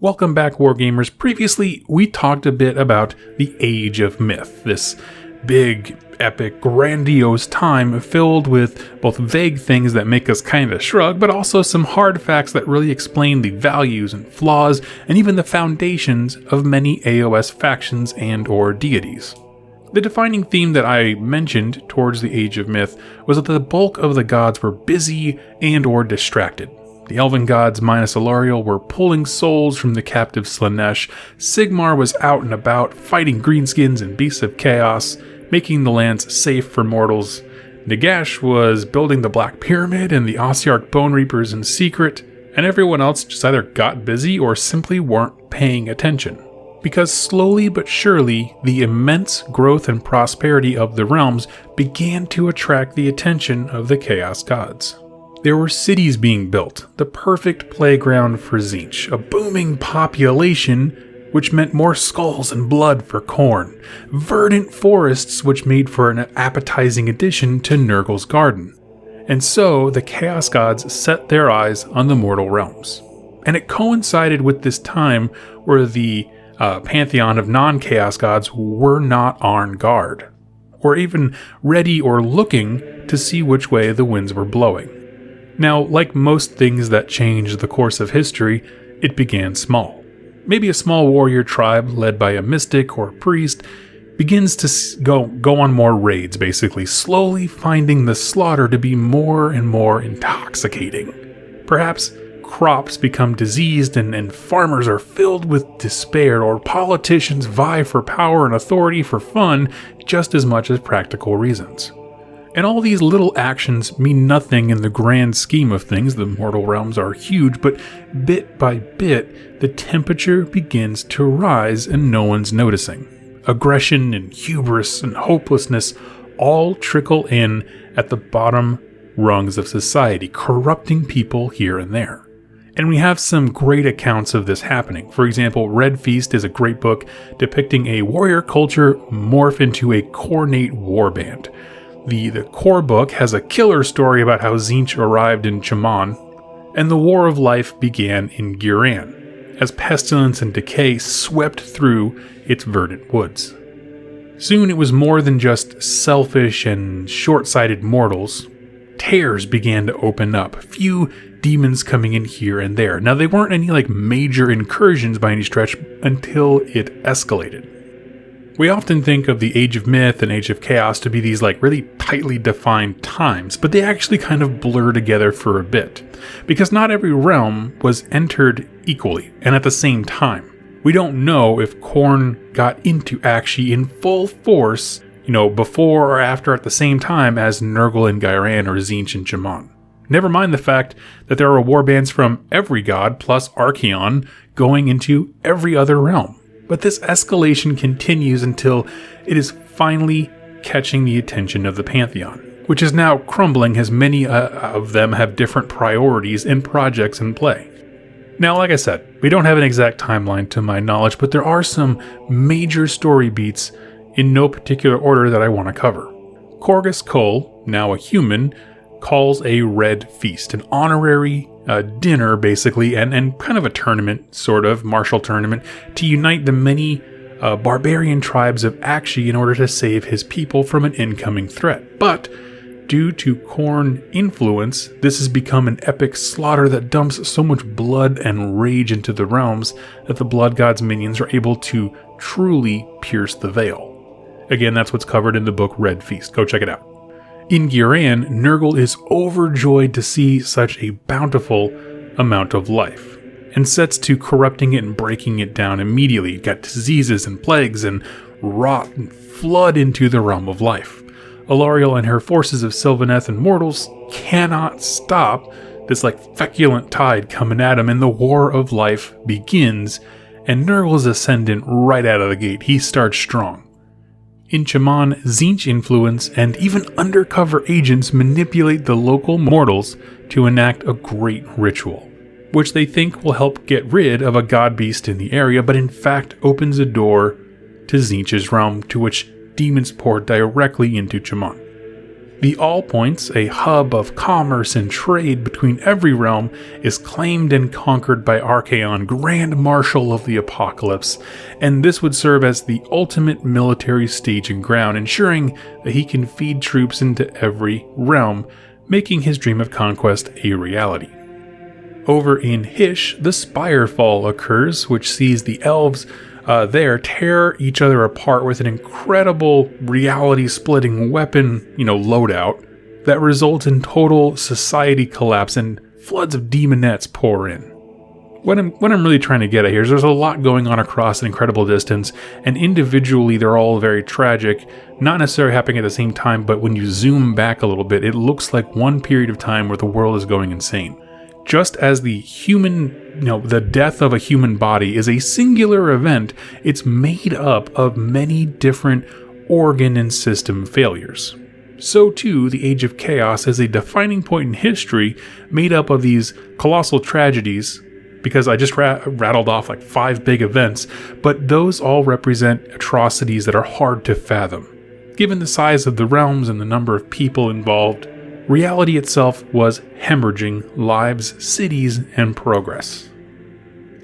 Welcome back, Wargamers. Previously, we talked a bit about the Age of Myth, this big, epic, grandiose time filled with both vague things that make us kind of shrug, but also some hard facts that really explain the values and flaws and even the foundations of many AOS factions and or deities. The defining theme that I mentioned towards the Age of Myth was that the bulk of the gods were busy and or distracted. The elven gods minus Alariel were pulling souls from the captive Slaanesh, Sigmar was out and about fighting greenskins and beasts of chaos, making the lands safe for mortals, Nagash was building the Black Pyramid and the Ossiarch Bone Reapers in secret, and everyone else just either got busy or simply weren't paying attention. Because slowly but surely, the immense growth and prosperity of the realms began to attract the attention of the Chaos Gods. There were cities being built, the perfect playground for Tzeentch, a booming population which meant more skulls and blood for Khorne, verdant forests which made for an appetizing addition to Nurgle's garden. And so the Chaos Gods set their eyes on the mortal realms. And it coincided with this time where the pantheon of non-Chaos Gods were not on guard, or even ready or looking to see which way the winds were blowing. Now, like most things that change the course of history, it began small. Maybe a small warrior tribe led by a mystic or a priest begins to go on more raids, basically, slowly finding the slaughter to be more and more intoxicating. Perhaps crops become diseased and farmers are filled with despair, or politicians vie for power and authority for fun just as much as practical reasons. And all these little actions mean nothing in the grand scheme of things. The mortal realms are huge, but bit by bit, the temperature begins to rise and no one's noticing. Aggression and hubris and hopelessness all trickle in at the bottom rungs of society, corrupting people here and there. And we have some great accounts of this happening. For example, Red Feast is a great book depicting a warrior culture morph into a Khornate warband. The core book has a killer story about how Tzeentch arrived in Chamon, and the War of Life began in Ghyran, as pestilence and decay swept through its verdant woods. Soon it was more than just selfish and short-sighted mortals. Tears began to open up, a few demons coming in here and there. Now, they weren't any major incursions by any stretch until it escalated. We often think of the Age of Myth and Age of Chaos to be these really tightly defined times, but they actually kind of blur together for a bit, because not every realm was entered equally and at the same time. We don't know if Khorne got into Aqshy in full force, before or after at the same time as Nurgle and Ghyran or Tzeentch and Chamon. Never mind the fact that there are warbands from every god plus Archaon going into every other realm. But this escalation continues until it is finally catching the attention of the Pantheon, which is now crumbling as many of them have different priorities and projects in play. Now, like I said, we don't have an exact timeline to my knowledge, but there are some major story beats in no particular order that I want to cover. Corgus Cole, now a human, calls a Red Feast, an honorary dinner, basically, and kind of a tournament, sort of, martial tournament, to unite the many barbarian tribes of Aqshy in order to save his people from an incoming threat. But due to Khorne influence, this has become an epic slaughter that dumps so much blood and rage into the realms that the Blood God's minions are able to truly pierce the veil. Again, that's what's covered in the book Red Feast. Go check it out. In Ghyran, Nurgle is overjoyed to see such a bountiful amount of life, and sets to corrupting it and breaking it down immediately. You've got diseases and plagues and rot and flood into the realm of life. Alariel and her forces of Sylvaneth and mortals cannot stop this feculent tide coming at him, and the War of Life begins, and Nurgle's ascendant right out of the gate. He starts strong. In Chamon, Tzeentch influence and even undercover agents manipulate the local mortals to enact a great ritual, which they think will help get rid of a god beast in the area, but in fact opens a door to Tzeentch's realm, to which demons pour directly into Chamon. The All Points, a hub of commerce and trade between every realm, is claimed and conquered by Archaon, Grand Marshal of the Apocalypse, and this would serve as the ultimate military staging ground, ensuring that he can feed troops into every realm, making his dream of conquest a reality. Over in Hysh, the Spirefall occurs, which sees the elves there tear each other apart with an incredible reality-splitting weapon, loadout, that results in total society collapse and floods of demonettes pour in. What I'm really trying to get at here is there's a lot going on across an incredible distance, and individually they're all very tragic, not necessarily happening at the same time, but when you zoom back a little bit, it looks like one period of time where the world is going insane. Just as the death of a human body is a singular event, it's made up of many different organ and system failures. So too, the Age of Chaos is a defining point in history made up of these colossal tragedies, because I just rattled off like 5 big events, but those all represent atrocities that are hard to fathom. Given the size of the realms and the number of people involved, reality itself was hemorrhaging lives, cities, and progress.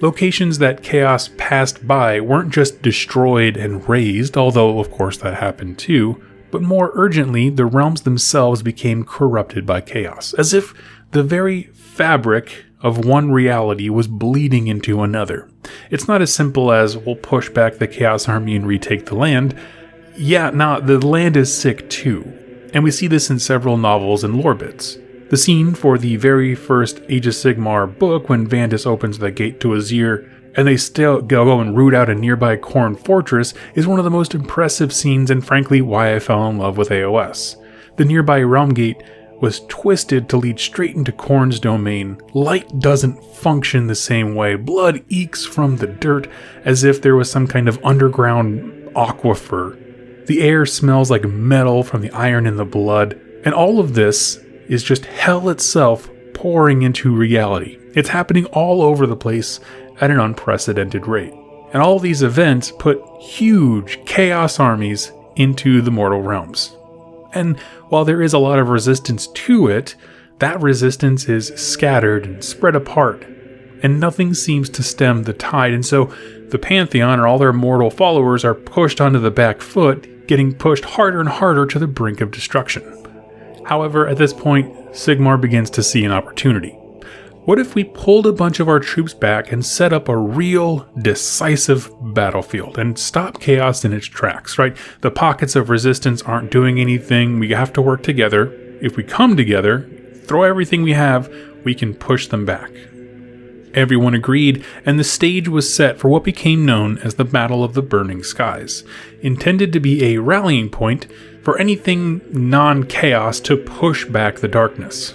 Locations that chaos passed by weren't just destroyed and razed, although of course that happened too, but more urgently, the realms themselves became corrupted by chaos, as if the very fabric of one reality was bleeding into another. It's not as simple as we'll push back the Chaos Army and retake the land. The land is sick too. And we see this in several novels and lore bits. The scene for the very first Age of Sigmar book, when Vandus opens the gate to Azir, and they still go and root out a nearby Khorne fortress, is one of the most impressive scenes, and frankly why I fell in love with AOS. The nearby realm gate was twisted to lead straight into Khorne's domain. Light doesn't function the same way. Blood ekes from the dirt as if there was some kind of underground aquifer. The air smells like metal from the iron in the blood, and all of this is just hell itself pouring into reality. It's happening all over the place at an unprecedented rate. And all these events put huge chaos armies into the mortal realms. And while there is a lot of resistance to it, that resistance is scattered and spread apart, and nothing seems to stem the tide, and so the Pantheon, or all their mortal followers, are pushed onto the back foot, getting pushed harder and harder to the brink of destruction. However, at this point, Sigmar begins to see an opportunity. What if we pulled a bunch of our troops back and set up a real, decisive battlefield and stop chaos in its tracks, right? The pockets of resistance aren't doing anything. We have to work together. If we come together, throw everything we have, we can push them back. Everyone agreed, and the stage was set for what became known as the Battle of the Burning Skies, intended to be a rallying point for anything non-chaos to push back the darkness.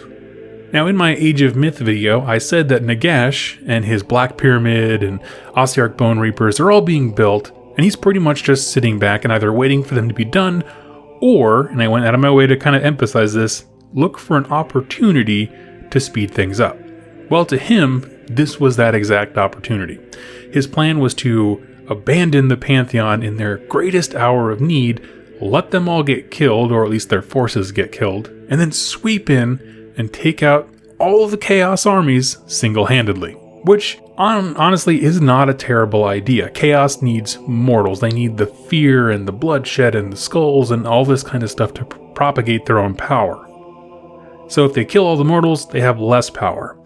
Now, in my Age of Myth video, I said that Nagash and his Black Pyramid and Ossiarch Bone Reapers are all being built, and he's pretty much just sitting back and either waiting for them to be done, or, and I went out of my way to kind of emphasize this, look for an opportunity to speed things up. Well, to him, this was that exact opportunity. His plan was to abandon the Pantheon in their greatest hour of need, let them all get killed, or at least their forces get killed, and then sweep in and take out all of the Chaos armies single-handedly. Which, honestly, is not a terrible idea. Chaos needs mortals. They need the fear and the bloodshed and the skulls and all this kind of stuff to propagate their own power. So if they kill all the mortals, they have less power.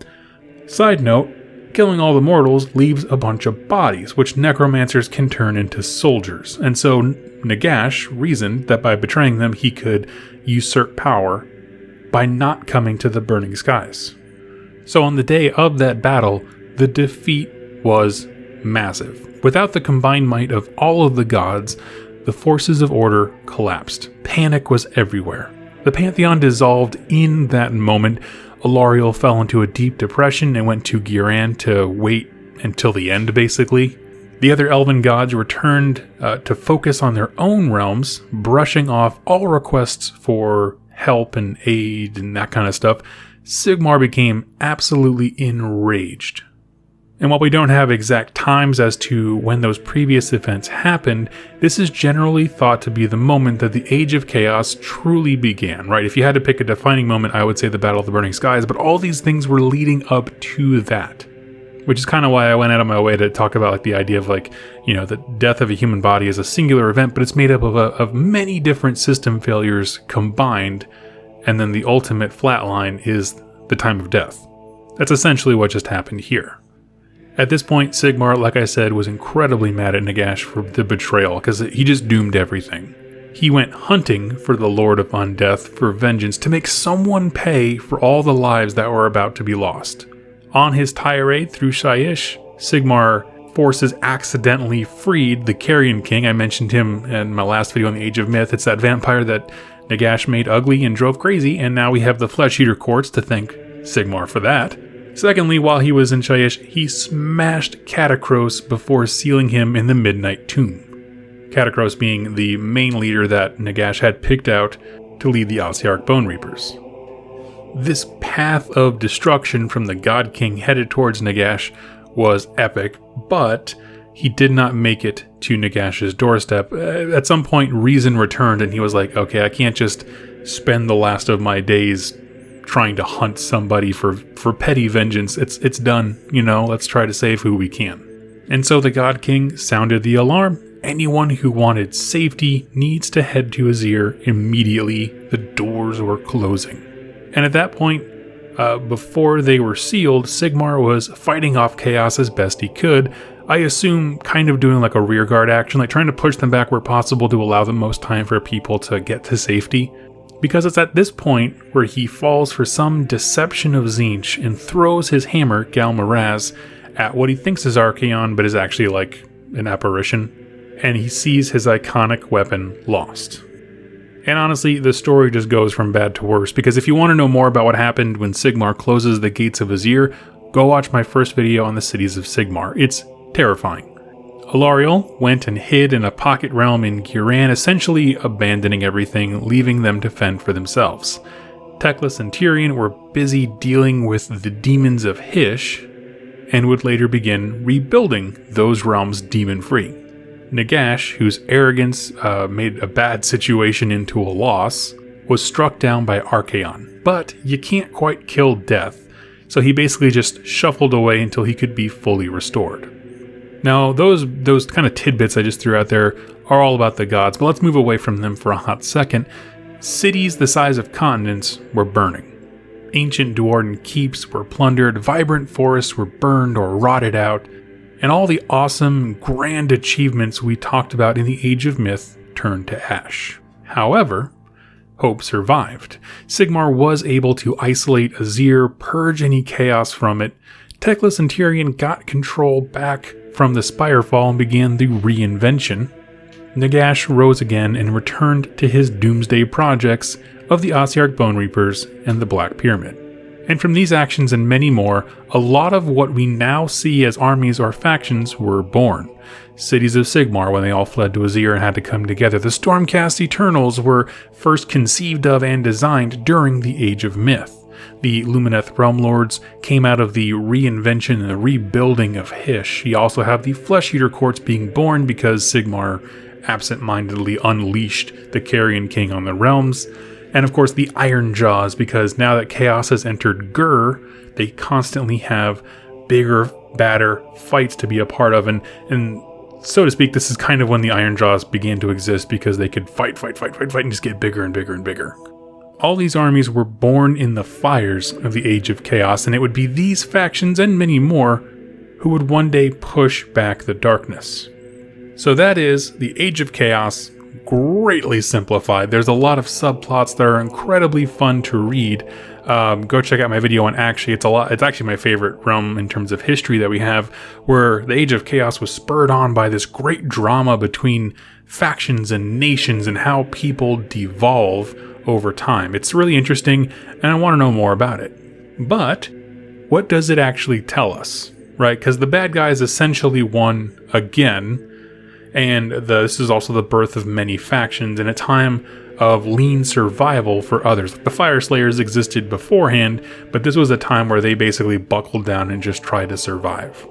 Side note, killing all the mortals leaves a bunch of bodies, which necromancers can turn into soldiers. And so Nagash reasoned that by betraying them, he could usurp power by not coming to the Burning Skies. So on the day of that battle, the defeat was massive. Without the combined might of all of the gods, the forces of order collapsed. Panic was everywhere. The Pantheon dissolved in that moment. Alariel fell into a deep depression and went to Ghyran to wait until the end, basically. The other elven gods returned to focus on their own realms, brushing off all requests for help and aid and that kind of stuff. Sigmar became absolutely enraged. And while we don't have exact times as to when those previous events happened, this is generally thought to be the moment that the Age of Chaos truly began, right? If you had to pick a defining moment, I would say the Battle of the Burning Skies, but all these things were leading up to that. Which is kind of why I went out of my way to talk about like the idea of like, the death of a human body is a singular event, but it's made up of many different system failures combined, and then the ultimate flatline is the time of death. That's essentially what just happened here. At this point, Sigmar, like I said, was incredibly mad at Nagash for the betrayal, because he just doomed everything. He went hunting for the Lord of Undeath for vengeance to make someone pay for all the lives that were about to be lost. On his tirade through Shyish, Sigmar forces accidentally freed the Carrion King. I mentioned him in my last video on the Age of Myth. It's that vampire that Nagash made ugly and drove crazy, and now we have the Flesh Eater courts to thank Sigmar for that. Secondly, while he was in Shyish, he smashed Catacros before sealing him in the Midnight Tomb. Catacros being the main leader that Nagash had picked out to lead the Ossiarch Bone Reapers. This path of destruction from the God King headed towards Nagash was epic, but he did not make it to Nagash's doorstep. At some point, reason returned and he was like, okay, I can't just spend the last of my days trying to hunt somebody for petty vengeance. It's done, let's try to save who we can. And so the God King sounded the alarm. Anyone who wanted safety needs to head to Azir immediately. The doors were closing. And at that point, before they were sealed, Sigmar was fighting off chaos as best he could. I assume kind of doing like a rearguard action, like trying to push them back where possible to allow the most time for people to get to safety. Because it's at this point where he falls for some deception of Tzeentch and throws his hammer, Galmaraz, at what he thinks is Archaon, but is actually like an apparition, and he sees his iconic weapon lost. And honestly, the story just goes from bad to worse, because if you want to know more about what happened when Sigmar closes the gates of Azir, go watch my first video on the cities of Sigmar. It's terrifying. Alariel went and hid in a pocket realm in Ghyran, essentially abandoning everything, leaving them to fend for themselves. Teclis and Tyrion were busy dealing with the demons of Hysh, and would later begin rebuilding those realms demon-free. Nagash, whose arrogance made a bad situation into a loss, was struck down by Archaon. But you can't quite kill death, so he basically just shuffled away until he could be fully restored. Now, those kind of tidbits I just threw out there are all about the gods, but let's move away from them for a hot second. Cities the size of continents were burning. Ancient Dwarden keeps were plundered, vibrant forests were burned or rotted out, and all the awesome, grand achievements we talked about in the Age of Myth turned to ash. However, hope survived. Sigmar was able to isolate Azir, purge any chaos from it. Teclis and Tyrion got control back from the Spirefall and began the reinvention. Nagash rose again and returned to his doomsday projects of the Ossiarch Bone Reapers and the Black Pyramid. And from these actions and many more, a lot of what we now see as armies or factions were born. Cities of Sigmar, when they all fled to Azir and had to come together. The Stormcast Eternals were first conceived of and designed during the Age of Myth. The Lumineth Realm Lords came out of the reinvention and the rebuilding of Hysh. You also have the Flesh Eater courts being born because Sigmar absent-mindedly unleashed the Carrion King on the realms. And of course the Iron Jaws, because now that Chaos has entered Gur, they constantly have bigger, badder fights to be a part of. And so to speak, this is kind of when the Iron Jaws began to exist, because they could fight, and just get bigger and bigger and bigger. All these armies were born in the fires of the Age of Chaos, and it would be these factions and many more who would one day push back the darkness. So that is the Age of Chaos, greatly simplified. There's a lot of subplots that are incredibly fun to read. Go check out my video on Actually. It's actually my favorite realm in terms of history that we have, where the Age of Chaos was spurred on by this great drama between factions and nations and how people devolve over time. It's really interesting, and I want to know more about it. But what does it actually tell us, right? Because the bad guys essentially won again, and this is also the birth of many factions in a time of lean survival for others. The Fire Slayers existed beforehand, but this was a time where they basically buckled down and just tried to survive.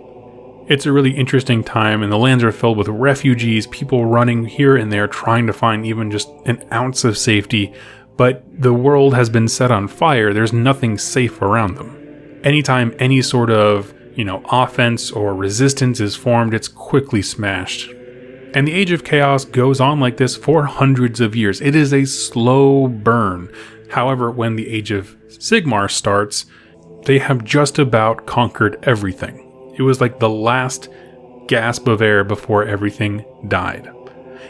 It's a really interesting time, and the lands are filled with refugees, people running here and there trying to find even just an ounce of safety, but the world has been set on fire. There's nothing safe around them. Anytime any sort of, offense or resistance is formed, it's quickly smashed. And the Age of Chaos goes on like this for hundreds of years. It is a slow burn. However, when the Age of Sigmar starts, they have just about conquered everything. It was like the last gasp of air before everything died.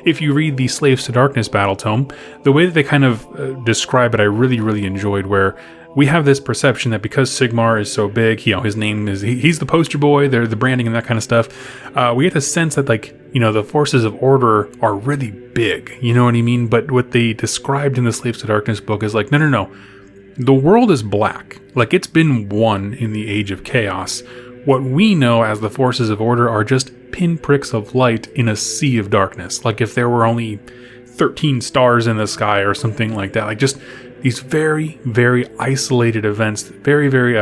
If you read the Slaves to Darkness battle tome, the way that they kind of describe it, I really, really enjoyed, where we have this perception that because Sigmar is so big, his name is, he's the poster boy, they're the branding and that kind of stuff. We get a sense that the forces of order are really big, you know what I mean? But what they described in the Slaves to Darkness book is like, no. The world is black. Like, it's been won in the Age of Chaos. What we know as the forces of order are just pinpricks of light in a sea of darkness. Like if there were only 13 stars in the sky or something like that. Like just these very, very isolated events, very, very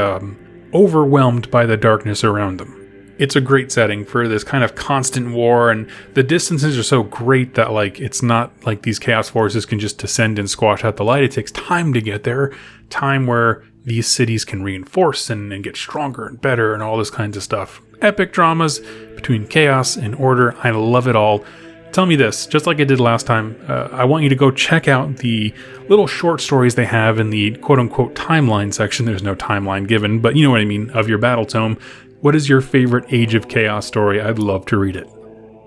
overwhelmed by the darkness around them. It's a great setting for this kind of constant war, and the distances are so great that it's not like these chaos forces can just descend and squash out the light. It takes time to get there, time where these cities can reinforce and get stronger and better and all this kinds of stuff. Epic dramas between chaos and order. I love it all. Tell me this, just like I did last time, I want you to go check out the little short stories they have in the quote-unquote timeline section. There's no timeline given, but you know what I mean, of your battle tome. What is your favorite Age of Chaos story? I'd love to read it.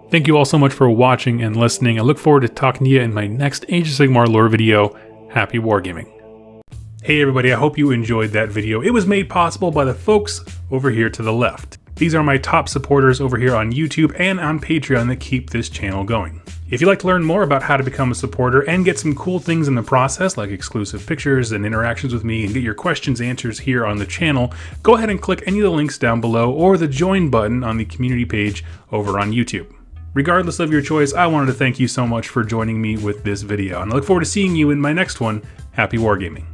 Thank you all so much for watching and listening. I look forward to talking to you in my next Age of Sigmar lore video. Happy wargaming. Hey everybody, I hope you enjoyed that video. It was made possible by the folks over here to the left. These are my top supporters over here on YouTube and on Patreon that keep this channel going. If you'd like to learn more about how to become a supporter and get some cool things in the process, like exclusive pictures and interactions with me and get your questions answered here on the channel, go ahead and click any of the links down below or the join button on the community page over on YouTube. Regardless of your choice, I wanted to thank you so much for joining me with this video, and I look forward to seeing you in my next one. Happy wargaming.